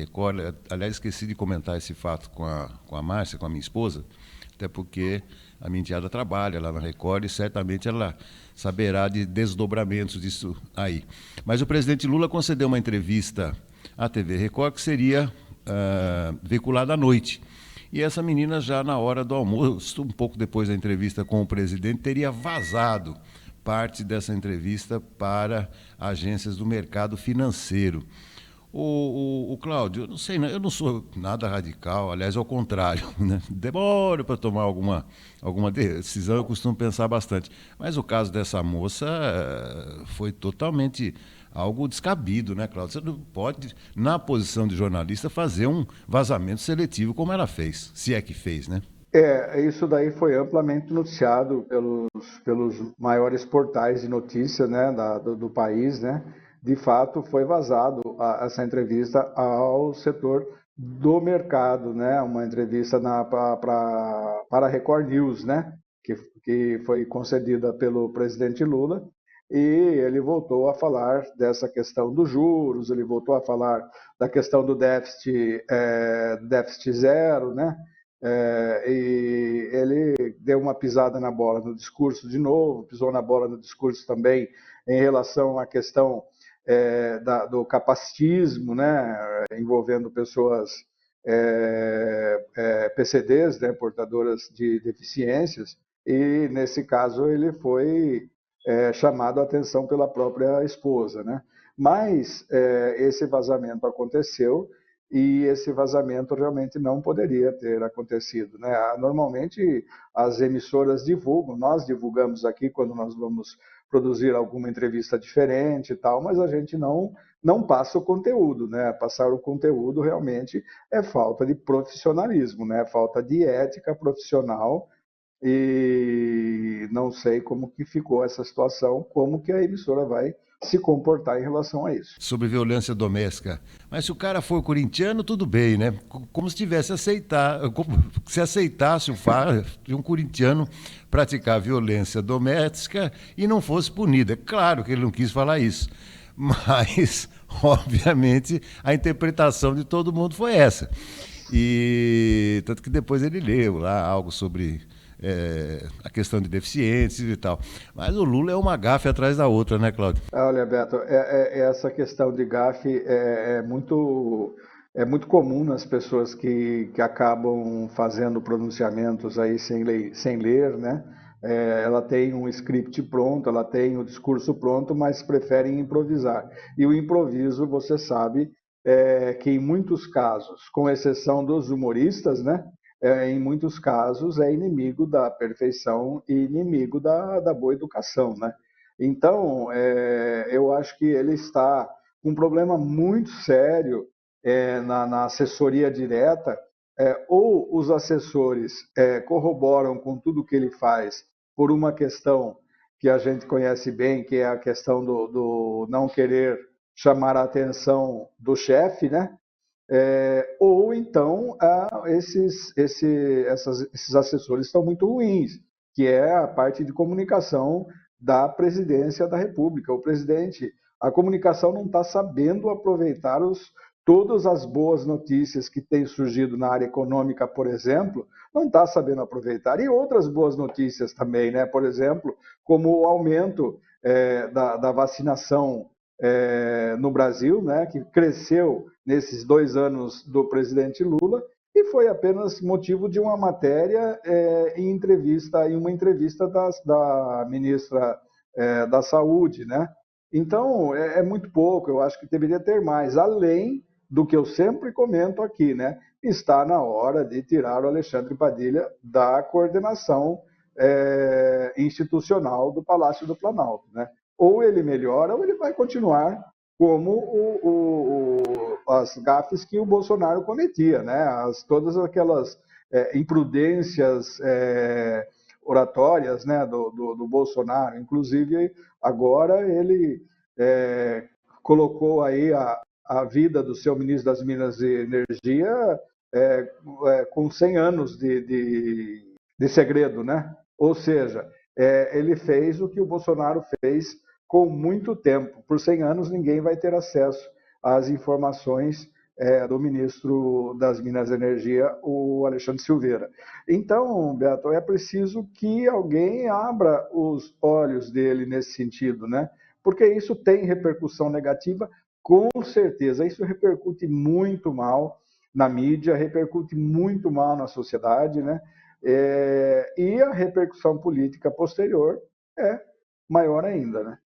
Record. Aliás, esqueci de comentar esse fato com a Márcia, com a minha esposa, até porque a minha enteada trabalha lá na Record e certamente ela saberá de desdobramentos disso aí. Mas o presidente Lula concedeu uma entrevista à TV Record que seria veiculada à noite. E essa menina, já na hora do almoço, um pouco depois da entrevista com o presidente, teria vazado parte dessa entrevista para agências do mercado financeiro. O Cláudio, eu não sei, eu não sou nada radical, aliás, ao contrário, né? Demoro para tomar alguma decisão, eu costumo pensar bastante. Mas o caso dessa moça foi totalmente algo descabido, né, Cláudio? Você não pode, na posição de jornalista, fazer um vazamento seletivo como ela fez, se é que fez, né? Isso daí foi amplamente noticiado pelos maiores portais de notícia, né, do país, né? De fato, foi vazado essa entrevista ao setor do mercado, né? Uma entrevista para a Record News, né? Que foi concedida pelo presidente Lula, e ele voltou a falar dessa questão dos juros, ele voltou a falar da questão do déficit zero, né? E ele deu uma pisada na bola no discurso de novo, pisou na bola no discurso também em relação à questão do capacitismo, né, envolvendo pessoas PCDs, né, portadoras de deficiências, e nesse caso ele foi chamado a atenção pela própria esposa, né? Mas esse vazamento aconteceu, e esse vazamento realmente não poderia ter acontecido, né? Normalmente as emissoras divulgam, nós divulgamos aqui quando nós vamos produzir alguma entrevista diferente e tal, mas a gente não passa o conteúdo, né? Passar o conteúdo realmente é falta de profissionalismo, né? Falta de ética profissional, e não sei como que ficou essa situação, como que a emissora vai se comportar em relação a isso. Sobre violência doméstica. Mas se o cara for corintiano, tudo bem, né? Como se tivesse como se aceitasse o fato de um corintiano praticar violência doméstica e não fosse punido. É claro que ele não quis falar isso. Mas, obviamente, a interpretação de todo mundo foi essa. E tanto que depois ele leu lá algo sobre a questão de deficientes e tal. Mas o Lula é uma gafe atrás da outra, né, Cláudio? Olha, Beto, essa questão de gafe é muito comum nas pessoas que acabam fazendo pronunciamentos aí sem ler, né? Ela tem um script pronto, ela tem o discurso pronto, mas preferem improvisar. E o improviso, você sabe, que em muitos casos, com exceção dos humoristas, né? Em muitos casos é inimigo da perfeição e inimigo da boa educação, né? Então, eu acho que ele está com um problema muito sério na assessoria direta. Ou os assessores corroboram com tudo que ele faz por uma questão que a gente conhece bem, que é a questão do não querer chamar a atenção do chefe, né? Ou então esses assessores estão muito ruins, que é a parte de comunicação da presidência da República. O presidente, a comunicação não está sabendo aproveitar todas as boas notícias que têm surgido na área econômica, por exemplo, não está sabendo aproveitar. E outras boas notícias também, né? Por exemplo, como o aumento da vacinação no Brasil, né? Que cresceu nesses 2 anos do presidente Lula, e foi apenas motivo de uma matéria em uma entrevista da ministra da Saúde, né? Então, é muito pouco, eu acho que deveria ter mais, além do que eu sempre comento aqui, né? Está na hora de tirar o Alexandre Padilha da coordenação institucional do Palácio do Planalto, né? Ou ele melhora, ou ele vai continuar como as gafes que o Bolsonaro cometia, né? Todas aquelas imprudências oratórias, né, do Bolsonaro. Inclusive, agora ele colocou aí a vida do seu ministro das Minas e Energia com 100 anos de segredo, né? Ou seja, ele fez o que o Bolsonaro fez com muito tempo. Por 100 anos, ninguém vai ter acesso às informações do ministro das Minas e Energia, o Alexandre Silveira. Então, Beto, é preciso que alguém abra os olhos dele nesse sentido, né? Porque isso tem repercussão negativa, com certeza. Isso repercute muito mal na mídia, repercute muito mal na sociedade, né? E a repercussão política posterior é maior ainda, né?